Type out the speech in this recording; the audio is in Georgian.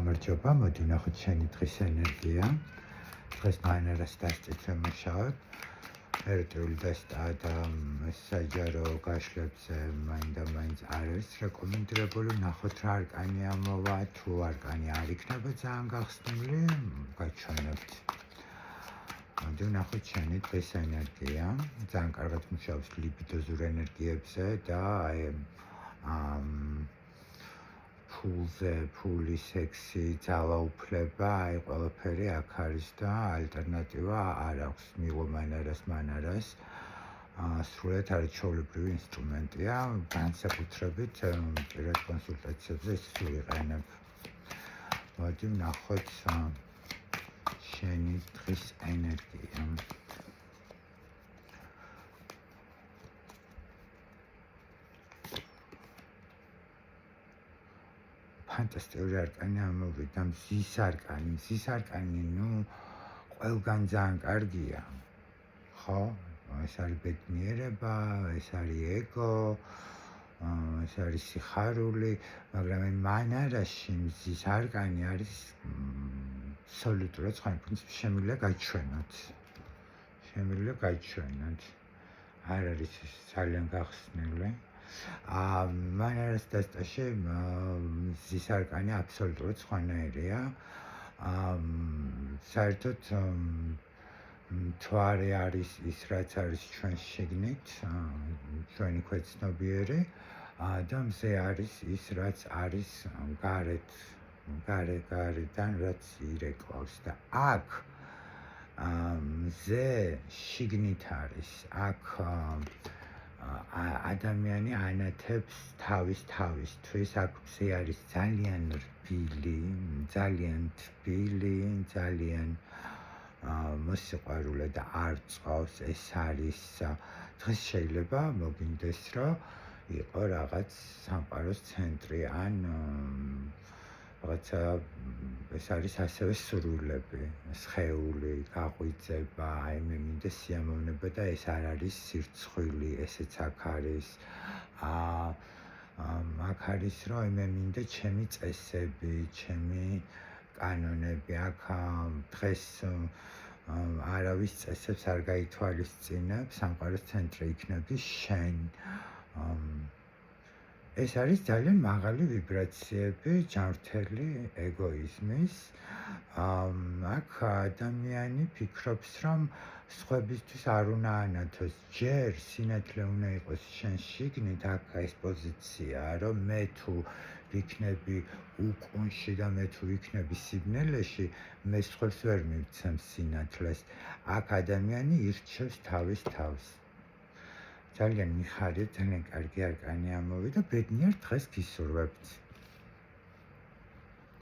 გამარჯობა, მოდი ვნახოთ შენი დღის ენერგია. დღეს მაინერას დასწრით ვემუშავებ. ეროტიული დასტა და საჯარო გაშლებზე მაინც არის რეკომენდებული ვნახოთ რა არკანი ამოვა, თუ არკანი არ იქნება ძალიან გახსნილი, გაჩვენებთ. მოდი ვნახოთ შენი დღის ენერგია. ძალიან კარგად მუშაობს ლიბიდოზურ ენერგიებზე და ფული, სექსი, ძალაუფლება, ყველაფერი აქ არის და ალტერნატივა არ აქვს. მიიღო მანარას. სრულად არაჩვეულებრივი ინსტრუმენტია, განსაკუთრებით პირად კონსულტაციებზე ის ვიყენებ. მოდი ვნახოთ შენი დღის ენერგია. ფანტასტიკური არკანი ამოვიდა, მზის არკანი, ყველგან ძალიან კარგია, ხო? ეს არის ბედნიერება, ეს არის ეგო, ეს არის სიხარული, მაგრამ მანარაში მზის არკანი არის აბსოლუტურად სხვა, შემიძლია გაჩვენოთ. არ არის ძალიან გახსნილი. მანარას დასტაში მზის არკანი აბსოლუტურად სხვანაირია. საერთოდ მთვარე არის ის, რაც არის ჩვენ შიგნით, ჩვენი ქვეცნობიერი და მზე არის ის, რაც არის გარედან, რაც ირეკლავს და აქ მზე შიგნით არის. აქ ადამიანი ანათებს თავისთვის, აქ მზე არის ძალიან რბილი, ძალიან თბილი, ძალიან მოსიყვარულე და არ წავს. ეს არის დღეს შეიძლება მოგინდეს, რომ იყო რაღაც სამყაროს ცენტრი ან რაღაცა, ეს არის ასევე სურვილები, სხეული, გაღვიძება, მე მინდა სიამოვნება და ეს არ არის სირცხვილი, ესეც აქ არის. აქ არის, რომ მე მინდა ჩემი წესები, ჩემი კანონები, აქ დღეს არავის წესებს არ გაითვალისწინებ, სამყაროს ცენტრი იქნები შენ. ეს არის ძალიან მაღალი ვიბრაციები, ჯანმრთელი ეგოიზმის. აქ ადამიანი ფიქრობს, რომ სხვებისთვის არ უნდა ანათოს, ჯერ სინათლე უნდა იყოს შენ შიგნით. აქ ეს პოზიციაა, რომ მე თუ ვიქნები უკუნში და მე თუ ვიქნები სიბნელეში, მე სხვებს ვერ მივცემ სინათლეს. აქ ადამიანი ირჩევს თავის თავს. ძალიან მიხარია, ძალიან კარგი არკანი ამოვიდა, ბედნიერ დღეს გისურვებთ.